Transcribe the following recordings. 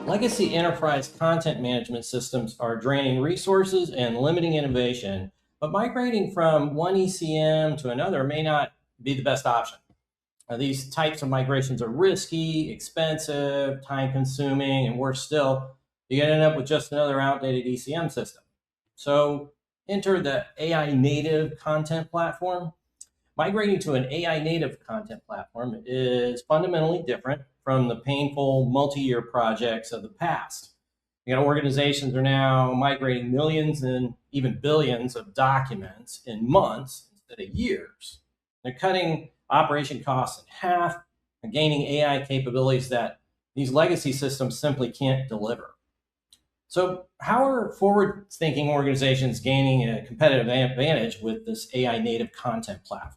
Legacy enterprise content management systems are draining resources and limiting innovation, but migrating from one ECM to another may not be the best option. These types of migrations are risky, expensive, time consuming, and worse still, you end up with just another outdated ECM system. So enter the AI native content platform. Migrating to an AI native content platform is fundamentally different from the painful multi-year projects of the past. Organizations are now migrating millions and even billions of documents in months instead of years. They're cutting operation costs in half and gaining AI capabilities that these legacy systems simply can't deliver. So how are forward-thinking organizations gaining a competitive advantage with this AI native content platform?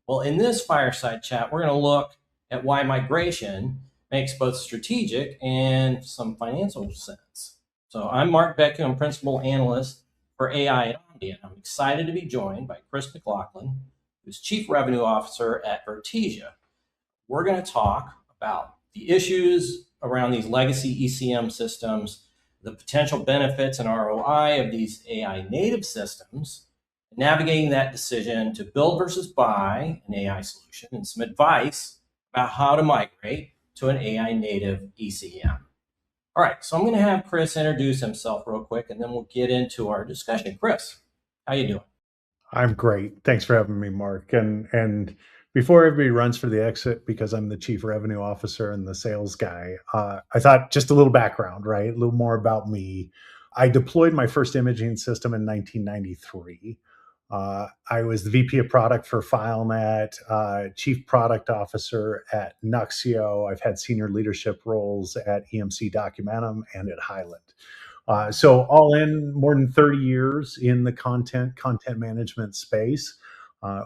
Well, in this fireside chat, we're going to look at why migration makes both strategic and some financial sense. So I'm Mark Beccue, I'm Principal Analyst for AI at Omdia. I'm excited to be joined by Chris McLaughlin, who's Chief Revenue Officer at Vertesia. We're going to talk about the issues around these legacy ECM systems, the potential benefits and ROI of these AI native systems, navigating that decision to build versus buy an AI solution, and some advice about how to migrate to an AI native ECM. All right, so I'm going to have Chris introduce himself real quick, and then we'll get into our discussion. Chris, how you doing? I'm great. Thanks for having me, Mark. And before everybody runs for the exit, because I'm the Chief Revenue Officer and the sales guy, I thought just a little background, right? A little more about me. I deployed my first imaging system in 1993. I was the VP of product for FileNet, Chief Product Officer at Nuxio. I've had senior leadership roles at EMC Documentum and at Highland. So all in, more than 30 years in the content management space.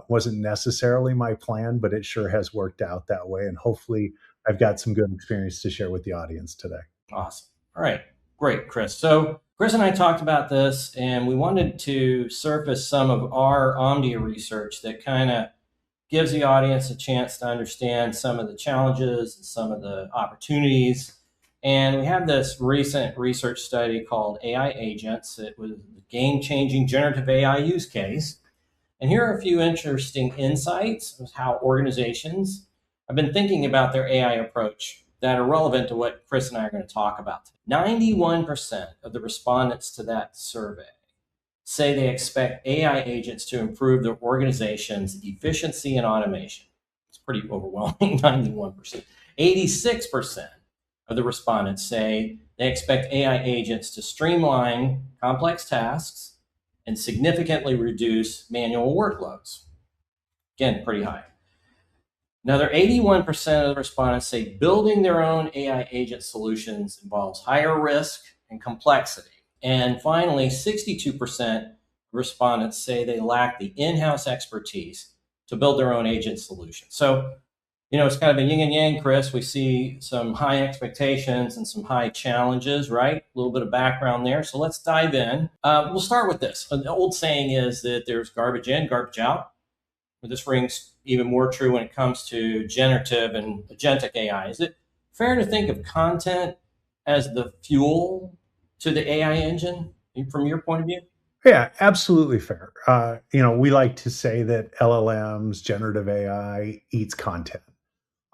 Wasn't necessarily my plan, but it sure has worked out that way. And hopefully I've got some good experience to share with the audience today. Awesome. All right, great, Chris. So Chris and I talked about this, and we wanted to surface some of our Omdia research that kind of gives the audience a chance to understand some of the challenges and some of the opportunities. And we have this recent research study called AI Agents. It was a game-changing generative AI use case. And here are a few interesting insights of how organizations have been thinking about their AI approach that are relevant to what Chris and I are going to talk about today. 91% of the respondents to that survey say they expect AI agents to improve their organization's efficiency and automation. It's pretty overwhelming, 91%. 86% of the respondents say they expect AI agents to streamline complex tasks and significantly reduce manual workloads. Again, pretty high. Another 81% of the respondents say building their own AI agent solutions involves higher risk and complexity. And finally, 62% of respondents say they lack the in-house expertise to build their own agent solution. So, it's kind of a yin and yang, Chris. We see some high expectations and some high challenges, right? A little bit of background there. So let's dive in. We'll start with this. The old saying is that there's garbage in, garbage out. But this rings even more true when it comes to generative and agentic AI. Is it fair to think of content as the fuel to the AI engine from your point of view? Yeah, absolutely fair. We like to say that LLMs, generative AI, eats content.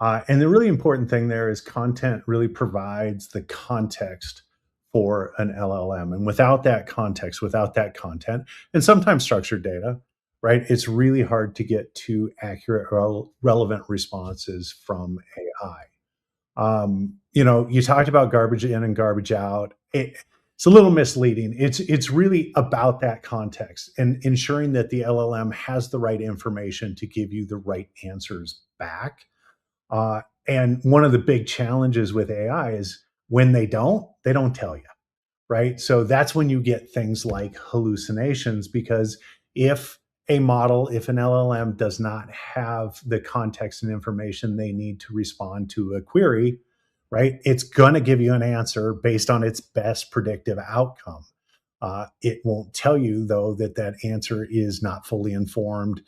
And the really important thing there is content really provides the context for an LLM. And without that context, without that content, and sometimes structured data, right, it's really hard to get to accurate, relevant responses from AI. You talked about garbage in and garbage out. It's a little misleading. It's really about that context and ensuring that the LLM has the right information to give you the right answers back. And one of the big challenges with AI is when they don't tell you, right? So that's when you get things like hallucinations, because if an LLM does not have the context and information they need to respond to a query, right, it's going to give you an answer based on its best predictive outcome. It won't tell you, though, that answer is not fully informed.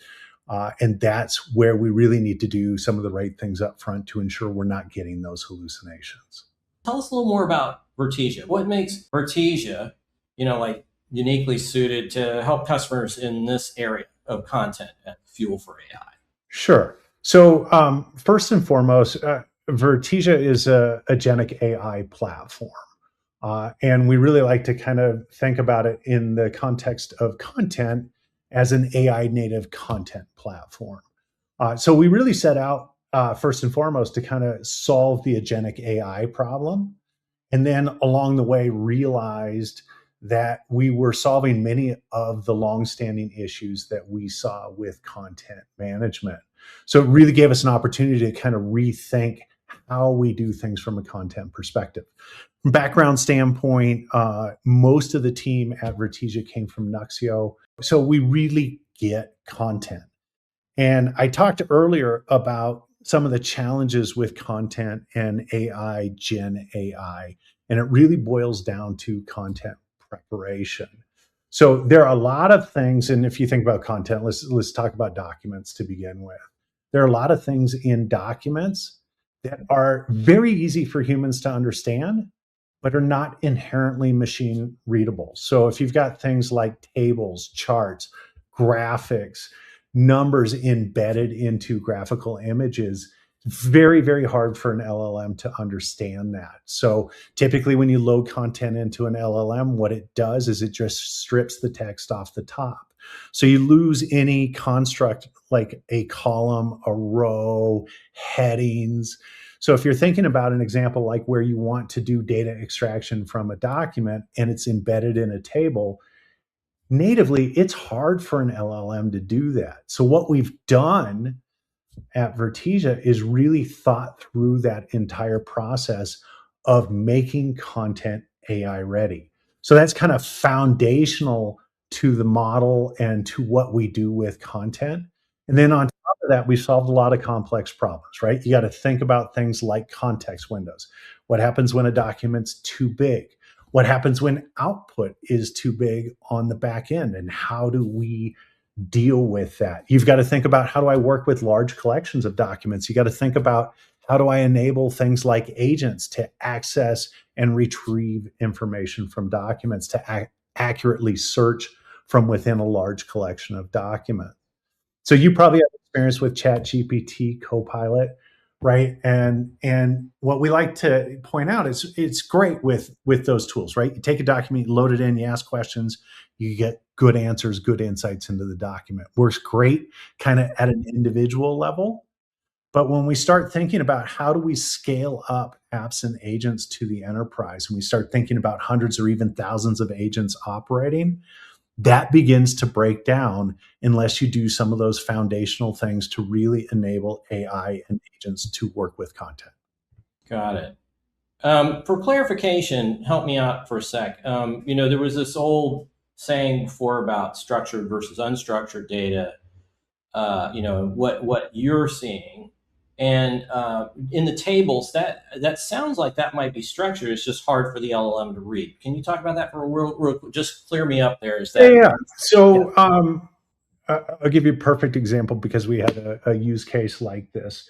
And that's where we really need to do some of the right things up front to ensure we're not getting those hallucinations. Tell us a little more about Vertesia. What makes Vertesia, like uniquely suited to help customers in this area of content at Fuel for AI? Sure. So first and foremost, Vertesia is a agentic AI platform. And we really like to kind of think about it in the context of content as an AI native content platform. So we really set out first and foremost to kind of solve the agentic AI problem. And then along the way, realized that we were solving many of the longstanding issues that we saw with content management. So it really gave us an opportunity to kind of rethink how we do things from a content perspective. From background standpoint, most of the team at Vertesia came from Nuxio. So we really get content. And I talked earlier about some of the challenges with content and AI, Gen AI, and it really boils down to content preparation. So there are a lot of things, and if you think about content, let's talk about documents to begin with. There are a lot of things in documents that are very easy for humans to understand, but are not inherently machine readable. So if you've got things like tables, charts, graphics, numbers embedded into graphical images, very, very hard for an LLM to understand that. So typically when you load content into an LLM, what it does is it just strips the text off the top. So you lose any construct like a column, a row, headings. So if you're thinking about an example like where you want to do data extraction from a document and it's embedded in a table, natively, it's hard for an LLM to do that. So what we've done at Vertesia is really thought through that entire process of making content AI ready. So that's kind of foundational to the model and to what we do with content. And then on top of that, we solved a lot of complex problems, right? You got to think about things like context windows. What happens when a document's too big? What happens when output is too big on the back end? And how do we deal with that? You've got to think about, how do I work with large collections of documents? You got to think about, how do I enable things like agents to access and retrieve information from documents, to accurately search from within a large collection of documents? So you probably have experience with ChatGPT Copilot, right? And what we like to point out is it's great with those tools, right? You take a document, you load it in, you ask questions, you get good answers, good insights into the document. Works great kind of at an individual level. But when we start thinking about how do we scale up apps and agents to the enterprise, and we start thinking about hundreds or even thousands of agents operating, that begins to break down unless you do some of those foundational things to really enable AI and agents to work with content. Got it. For clarification, help me out for a sec. There was this old saying before about structured versus unstructured data. What you're seeing, and in the tables, that sounds like that might be structured. It's just hard for the LLM to read. Can you talk about that for real just clear me up there? Is that Yeah. So I'll give you a perfect example because we had a use case like this.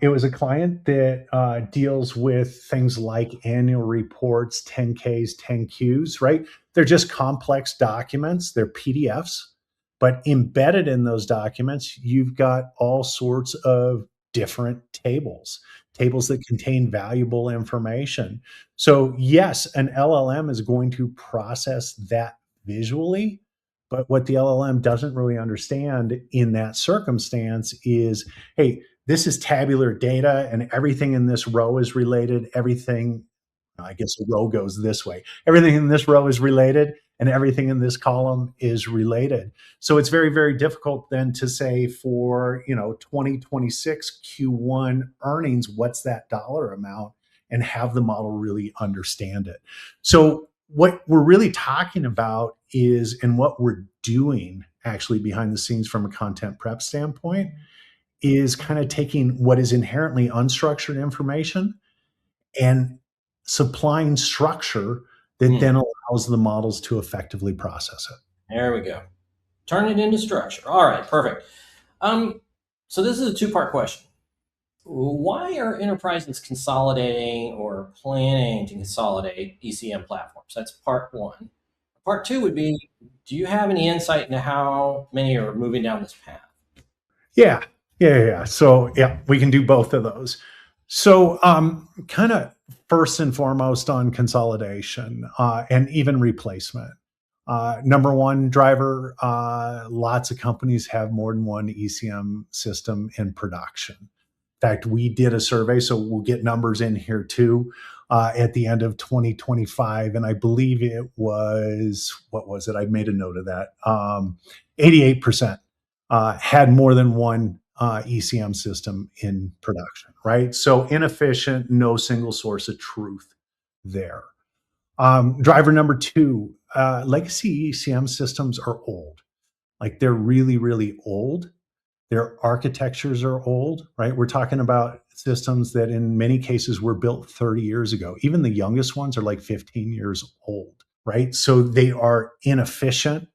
It was a client that deals with things like annual reports, 10Ks, 10Qs, right? They're just complex documents, they're PDFs, but embedded in those documents, you've got all sorts of different tables that contain valuable information. So, yes, an LLM is going to process that visually. But what the LLM doesn't really understand in that circumstance is, hey, this is tabular data and everything in this row is related. Everything, I guess the row goes this way. Everything in this row is related and everything in this column is related. So it's very, very difficult then to say for, 2026 Q1 earnings, what's that dollar amount, and have the model really understand it. So what we're really talking about is, and what we're doing actually behind the scenes from a content prep standpoint, is kind of taking what is inherently unstructured information and supplying structure that then allows the models to effectively process it. There we go. Turn it into structure. All right, perfect. So this is a two-part question. Why are enterprises consolidating or planning to consolidate ECM platforms? That's part one. Part two would be, do you have any insight into how many are moving down this path? Yeah. So yeah, we can do both of those. So kind of first and foremost on consolidation and even replacement. Number one driver, lots of companies have more than one ECM system in production. In fact, we did a survey, so we'll get numbers in here too at the end of 2025. And I believe it was, what was it? I made a note of that. 88% had more than one ECM system in production, right? So inefficient, no single source of truth there. Driver number two, legacy ECM systems are old. Like they're really, really old. Their architectures are old, right? We're talking about systems that in many cases were built 30 years ago. Even the youngest ones are like 15 years old, right? So they are inefficient.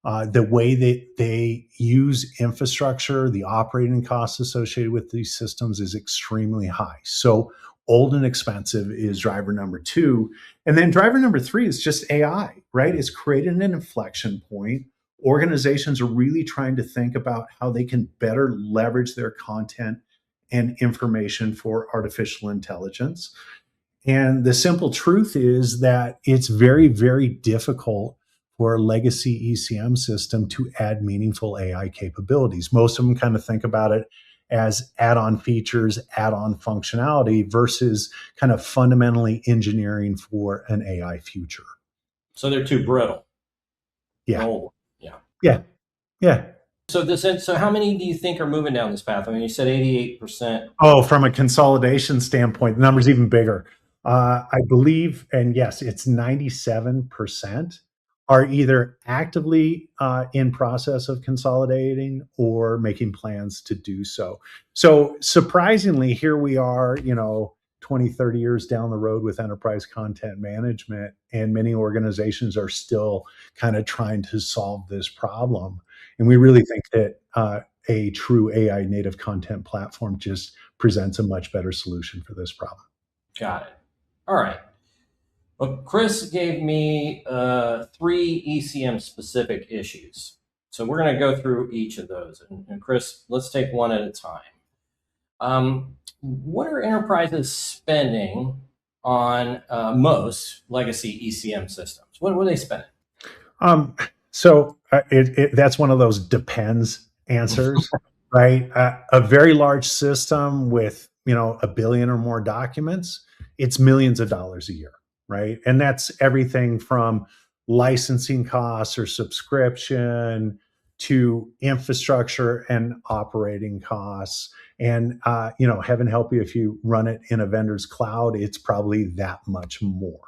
The way that they use infrastructure, the operating costs associated with these systems is extremely high. So old and expensive is driver number two. And then driver number three is just AI, right? It's created an inflection point. Organizations are really trying to think about how they can better leverage their content and information for artificial intelligence. And the simple truth is that it's very, very difficult for a legacy ECM system to add meaningful AI capabilities. Most of them kind of think about it as add-on features, add-on functionality versus kind of fundamentally engineering for an AI future. So they're too brittle. Yeah. Oh, yeah. Yeah. Yeah. So how many do you think are moving down this path? I mean, you said 88%. Oh, from a consolidation standpoint, the number's even bigger. I believe, and yes, it's 97% are either actively in process of consolidating or making plans to do so. So surprisingly, here we are, 20, 30 years down the road with enterprise content management, and many organizations are still kind of trying to solve this problem. And we really think that a true AI native content platform just presents a much better solution for this problem. Got it. All right. Well, Chris gave me three ECM specific issues. So we're going to go through each of those. And Chris, let's take one at a time. What are enterprises spending on most legacy ECM systems? What are they spending? That's one of those depends answers, right? A very large system with a billion or more documents, it's millions of dollars a year, right? And that's everything from licensing costs or subscription to infrastructure and operating costs. And heaven help you if you run it in a vendor's cloud, it's probably that much more.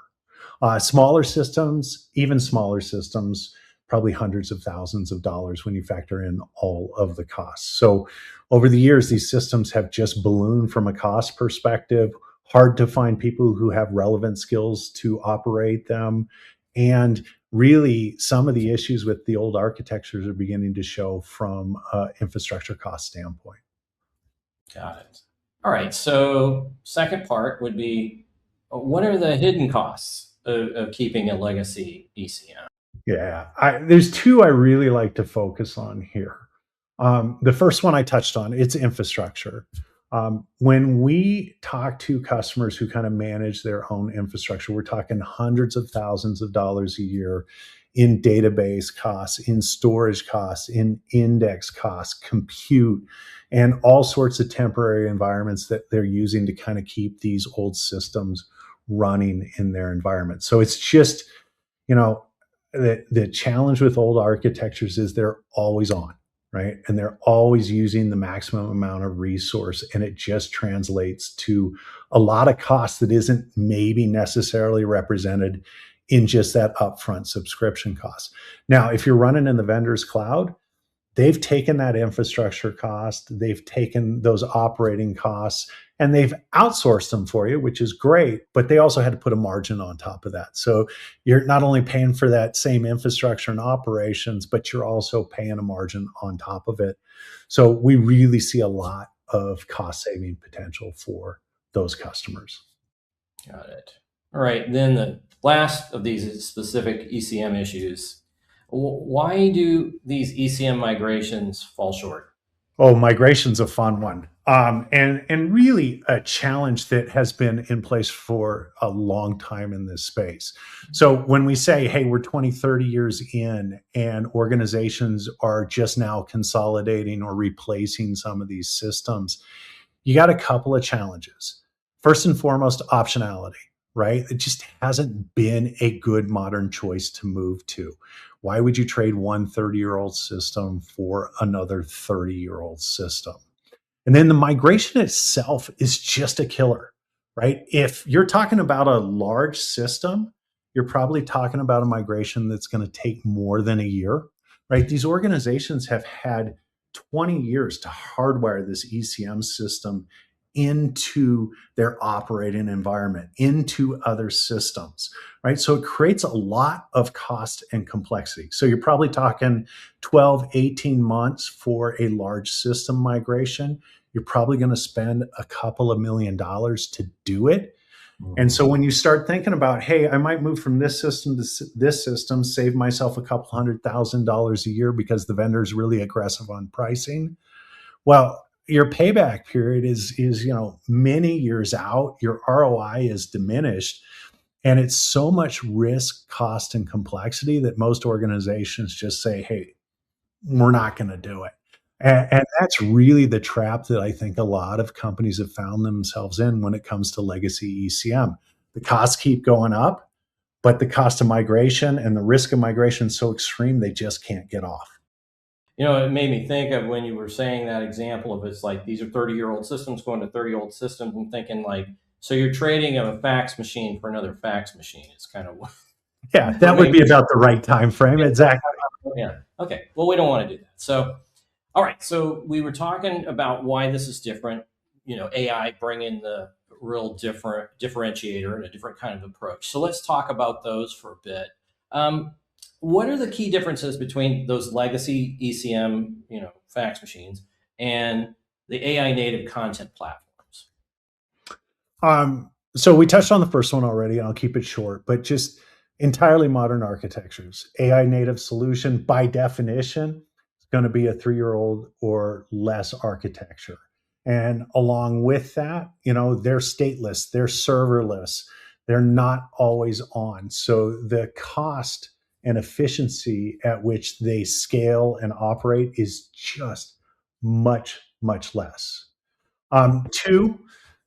Smaller systems, even smaller systems, probably hundreds of thousands of dollars when you factor in all of the costs. So over the years, these systems have just ballooned from a cost perspective. Hard to find people who have relevant skills to operate them. And really, some of the issues with the old architectures are beginning to show from an infrastructure cost standpoint. Got it. All right. So second part would be, what are the hidden costs of keeping a legacy ECM? Yeah, there's two I really like to focus on here. The first one I touched on, it's infrastructure. When we talk to customers who kind of manage their own infrastructure, we're talking hundreds of thousands of dollars a year in database costs, in storage costs, in index costs, compute, and all sorts of temporary environments that they're using to kind of keep these old systems running in their environment. So it's just, the challenge with old architectures is they're always on, right? And they're always using the maximum amount of resource. And it just translates to a lot of cost that isn't maybe necessarily represented in just that upfront subscription cost. Now, if you're running in the vendor's cloud, they've taken that infrastructure cost, they've taken those operating costs, and they've outsourced them for you, which is great, but they also had to put a margin on top of that. So you're not only paying for that same infrastructure and operations, but you're also paying a margin on top of it. So we really see a lot of cost saving potential for those customers. Got it. All right. Then the last of these specific ECM issues. Why do these ECM migrations fall short? Oh, migration's a fun one. And really a challenge that has been in place for a long time in this space. So when we say, hey, we're 20, 30 years in and organizations are just now consolidating or replacing some of these systems, you got a couple of challenges. First and foremost, optionality, right? It just hasn't been a good modern choice to move to. Why would you trade one 30-year-old system for another 30-year-old system? And then the migration itself is just a killer, right? If you're talking about a large system, you're probably talking about a migration that's going to take more than a year, right? These organizations have had 20 years to hardwire this ECM system into their operating environment, into other systems, right? So it creates a lot of cost and complexity. So you're probably talking 12, 18 months for a large system migration. You're probably going to spend a couple of $1 million to do it. And so when you start thinking about, hey, I might move from this system to this system, save myself a couple $100,000 a year because the vendor's really aggressive on pricing. Well, your payback period is many years out. Your ROI is diminished, and it's so much risk, cost, and complexity that most organizations just say, "Hey, we're not going to do it." And that's really the trap that I think a lot of companies have found themselves in when it comes to legacy ECM. The costs keep going up, but the cost of migration and the risk of migration is so extreme they just can't get off. It made me think of when you were saying that example of it's like these are 30-year-old systems going to 30-year-old systems. I'm thinking like, so you're trading a fax machine for another fax machine. It's kind of Yeah, that would be about the right time frame. Exactly. Yeah. Okay. Well, we don't want to do that. So, all right. So we were talking about why this is different. AI bringing the real different differentiator and a different kind of approach. So let's talk about those for a bit. What are the key differences between those legacy ECM, fax machines and the AI native content platforms? So we touched on the first one already, and I'll keep it short, but just entirely modern architectures. AI native solution, by definition, is going to be a 3-year-old or less architecture. And along with that, they're stateless, they're serverless, they're not always on. So the cost and efficiency at which they scale and operate is just much, much less. Two,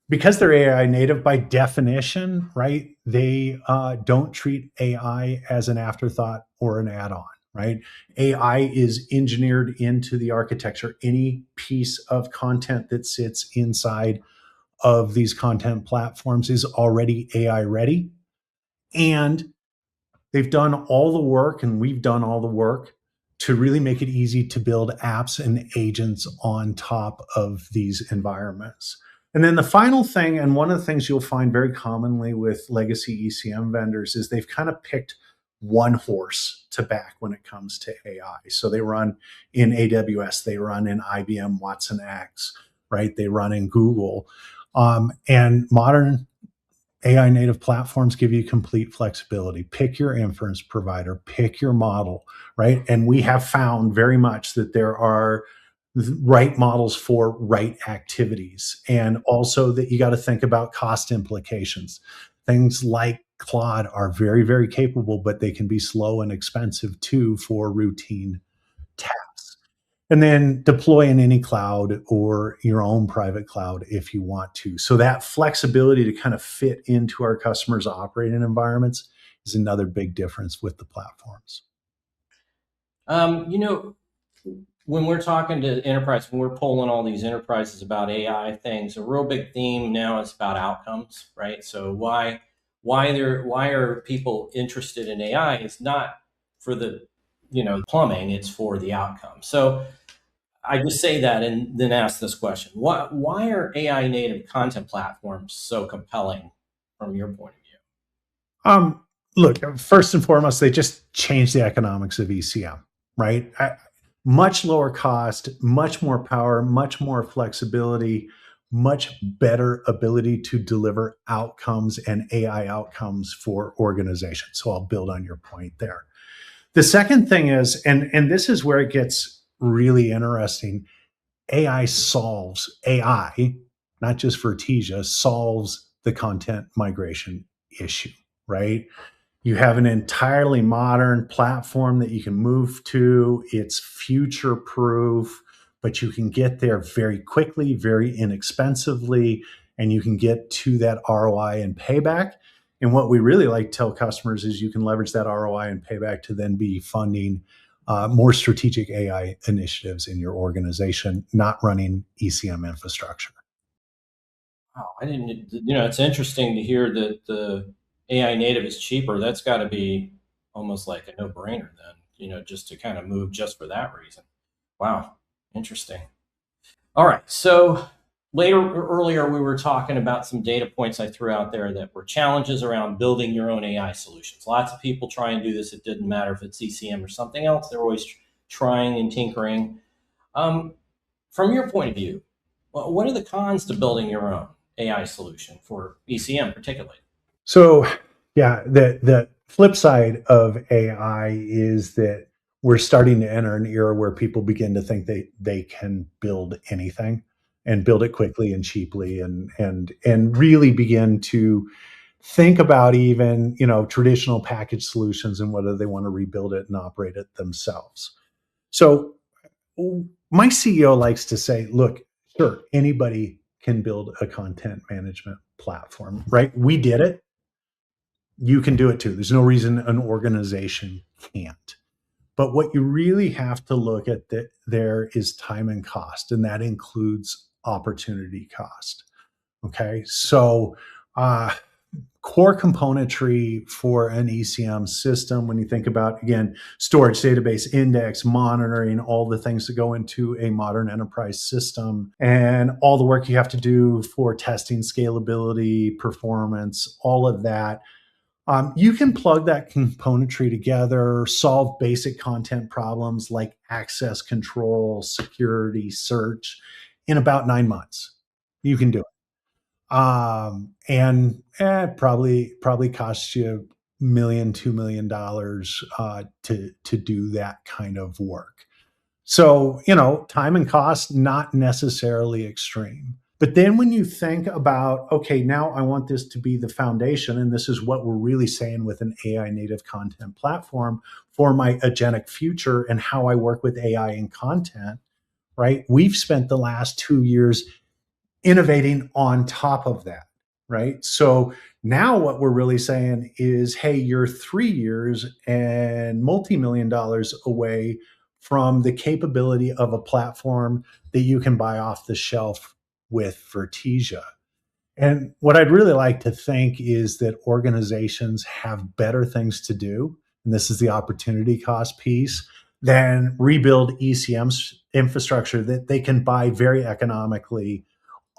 because they're AI native by definition, right? They don't treat AI as an afterthought or an add-on, right? AI is engineered into the architecture. Any piece of content that sits inside of these content platforms is already AI ready. And they've done all the work, and we've done all the work to really make it easy to build apps and agents on top of these environments. And then the final thing, and one of the things you'll find very commonly with legacy ECM vendors, is they've kind of picked one horse to back when it comes to AI. So they run in AWS, they run in IBM Watson X, right? They run in Google. And modern AI native platforms give you complete flexibility. Pick your inference provider, pick your model, right? And we have found very much that there are right models for right activities. And also that you got to think about cost implications. Things like Claude are very, very capable, but they can be slow and expensive too for routine tasks. And then deploy in any cloud or your own private cloud if you want to. So that flexibility to kind of fit into our customers' operating environments is another big difference with the platforms. When we're talking to enterprise, when we're polling all these enterprises about AI things, a real big theme now is about outcomes, right? So why are people interested in AI? It's not for the plumbing, it's for the outcome. So I just say that and then ask this question: why are AI native content platforms so compelling from your point of view? Look, first and foremost, they just change the economics of ECM, right? much lower cost, much more power, much more flexibility, much better ability to deliver outcomes and AI outcomes for organizations. So I'll build on your point there. The second thing is, and this is where it gets really interesting, AI, not just Vertesia, solves the content migration issue, right? You have an entirely modern platform that you can move to. It's future proof, but you can get there very quickly, very inexpensively, and you can get to that ROI and payback. And what we really like to tell customers is you can leverage that ROI and payback to then be funding more strategic AI initiatives in your organization, not running ECM infrastructure. Wow, I didn't. It's interesting to hear that the AI native is cheaper. That's got to be almost like a no-brainer then. Just to kind of move just for that reason. Wow, interesting. All right, so earlier we were talking about some data points I threw out there that were challenges around building your own AI solutions. Lots of people try and do this. It didn't matter if it's ECM or something else. They're always trying and tinkering. From your point of view, what are the cons to building your own AI solution for ECM particularly? So, yeah, the flip side of AI is that we're starting to enter an era where people begin to think they can build anything and build it quickly and cheaply and really begin to think about even, traditional package solutions and whether they want to rebuild it and operate it themselves. So my CEO likes to say, look, sure, anybody can build a content management platform, right? We did it. You can do it too. There's no reason an organization can't. But what you really have to look at there is time and cost, and that includes opportunity cost. Okay. So, core componentry for an ECM system, when you think about, again, storage, database, index, monitoring, all the things that go into a modern enterprise system, and all the work you have to do for testing, scalability, performance, all of that. You can plug that componentry together, solve basic content problems like access control, security, search in about 9 months. You can do it. And probably costs you $1 million, $2 million to do that kind of work. So, time and cost, not necessarily extreme. But then when you think about, okay, now I want this to be the foundation, and this is what we're really saying with an AI native content platform for my agentic future and how I work with AI and content, right? We've spent the last 2 years innovating on top of that, right? So now what we're really saying is, hey, you're 3 years and multi-million dollars away from the capability of a platform that you can buy off the shelf with Vertesia. And what I'd really like to think is that organizations have better things to do, and this is the opportunity cost piece, than rebuild ECM infrastructure that they can buy very economically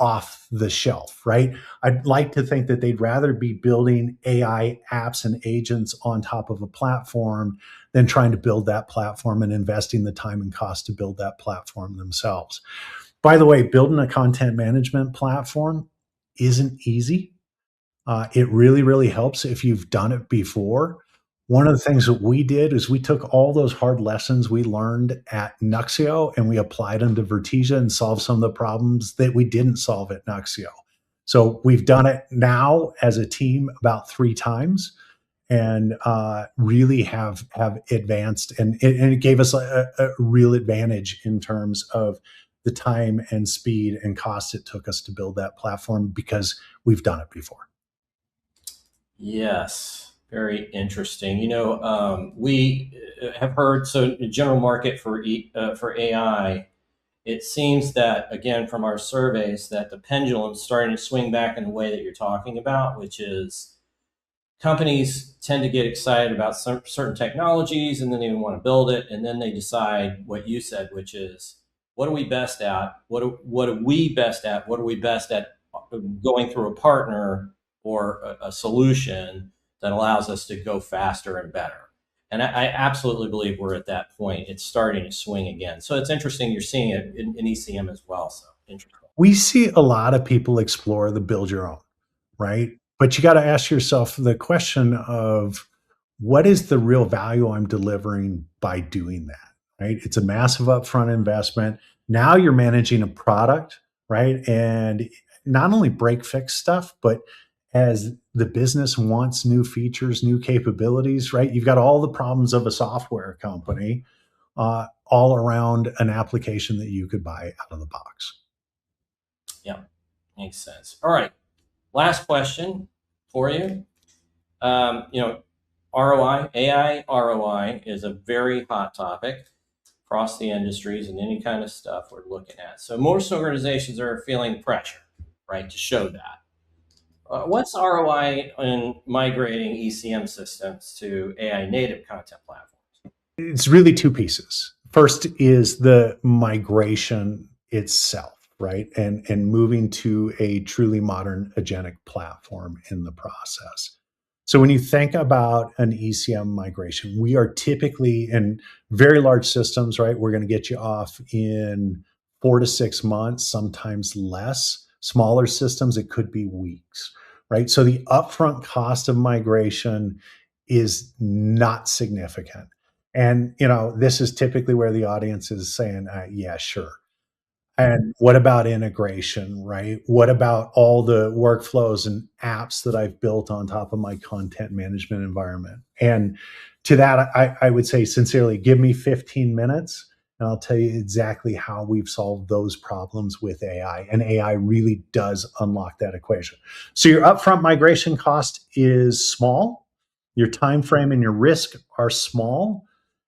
off the shelf, right? I'd like to think that they'd rather be building AI apps and agents on top of a platform than trying to build that platform and investing the time and cost to build that platform themselves. By the way, building a content management platform isn't easy. It really, really helps if you've done it before. One of the things that we did is we took all those hard lessons we learned at Nuxio and we applied them to Vertesia and solved some of the problems that we didn't solve at Nuxio. So we've done it now as a team about 3 times and really have advanced, and it gave us a real advantage in terms of the time and speed and cost it took us to build that platform because we've done it before. Yes, very interesting. We have heard, so general market for AI, it seems that, again, from our surveys, that the pendulum's starting to swing back in the way that you're talking about, which is companies tend to get excited about certain technologies and then they want to build it. And then they decide what you said, which is, what are we best at? What are we best at? What are we best at going through a partner or a solution that allows us to go faster and better? And I absolutely believe we're at that point. It's starting to swing again. So it's interesting. You're seeing it in ECM as well. So interesting. We see a lot of people explore the build your own, right? But you got to ask yourself the question of what is the real value I'm delivering by doing that, right? It's a massive upfront investment. Now you're managing a product, right? And not only break fix stuff, but as the business wants new features, new capabilities, right? You've got all the problems of a software company all around an application that you could buy out of the box. Yeah, makes sense. All right. Last question for you. ROI, AI ROI is a very hot topic across the industries and any kind of stuff we're looking at. So most organizations are feeling pressure, right, to show that. What's ROI in migrating ECM systems to AI native content platforms? It's really two pieces. First is the migration itself, right? And moving to a truly modern agentic platform in the process. So when you think about an ECM migration, we are typically in very large systems, right? We're going to get you off in 4 to 6 months, sometimes less. Smaller systems, it could be weeks, right? So the upfront cost of migration is not significant. And this is typically where the audience is saying, "Yeah, sure." And what about integration, right? What about all the workflows and apps that I've built on top of my content management environment? And to that, I would say sincerely, give me 15 minutes and I'll tell you exactly how we've solved those problems with AI. And AI really does unlock that equation. So your upfront migration cost is small, your time frame and your risk are small,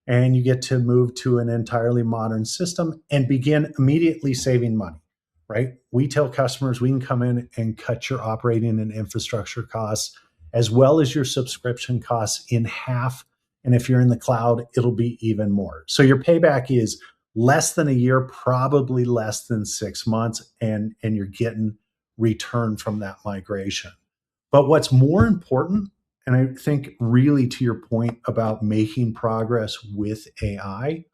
and you get to move to an entirely modern system and begin immediately saving money, right? We tell customers we can come in and cut your operating and infrastructure costs as well as your subscription costs in half. And if you're in the cloud, it'll be even more. So your payback is less than a year, probably less than 6 months, and you're getting return from that migration. But what's more important, and I think really to your point about making progress with AI,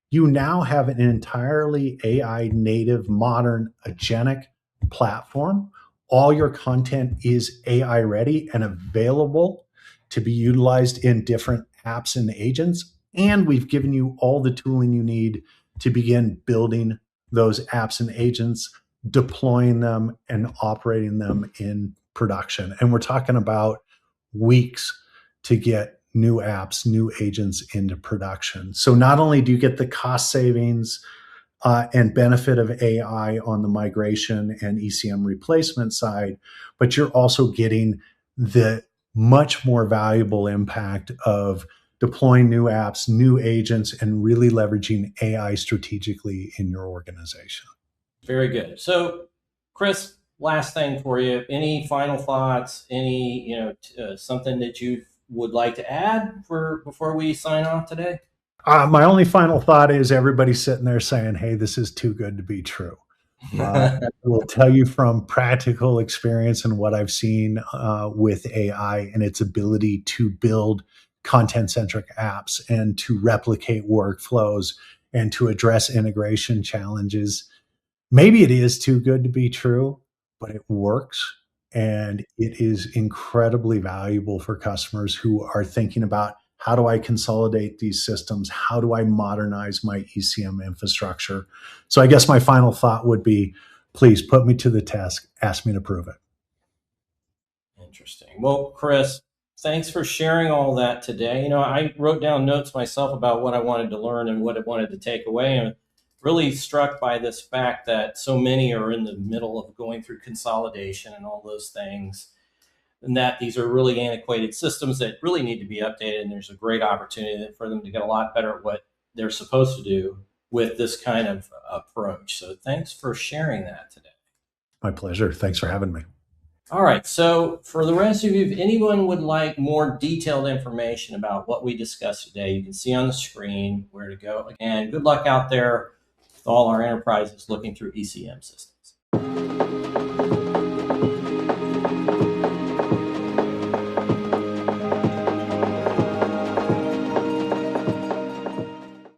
you now have an entirely AI native, modern, agentic platform. All your content is AI ready and available to be utilized in different apps and agents. And we've given you all the tooling you need to begin building those apps and agents, deploying them, and operating them in production. And we're talking about weeks to get new apps, new agents into production. So not only do you get the cost savings and benefit of AI on the migration and ECM replacement side, but you're also getting the much more valuable impact of deploying new apps, new agents, and really leveraging AI strategically in your organization. Very good. So, Chris, last thing for you. Any final thoughts? Any something that you would like to add before we sign off today? My only final thought is everybody's sitting there saying, "Hey, this is too good to be true." I will tell you from practical experience and what I've seen with AI and its ability to build content-centric apps and to replicate workflows and to address integration challenges. Maybe it is too good to be true, but it works. And it is incredibly valuable for customers who are thinking about how do I consolidate these systems? How do I modernize my ECM infrastructure? So I guess my final thought would be, please put me to the test. Ask me to prove it. Interesting. Well, Chris, thanks for sharing all that today. I wrote down notes myself about what I wanted to learn and what I wanted to take away. And really struck by this fact that so many are in the middle of going through consolidation and all those things, and that these are really antiquated systems that really need to be updated. And there's a great opportunity for them to get a lot better at what they're supposed to do with this kind of approach. So thanks for sharing that today. My pleasure. Thanks for having me. All right. So for the rest of you, if anyone would like more detailed information about what we discussed today, you can see on the screen where to go. And good luck out there with all our enterprises looking through ECM systems.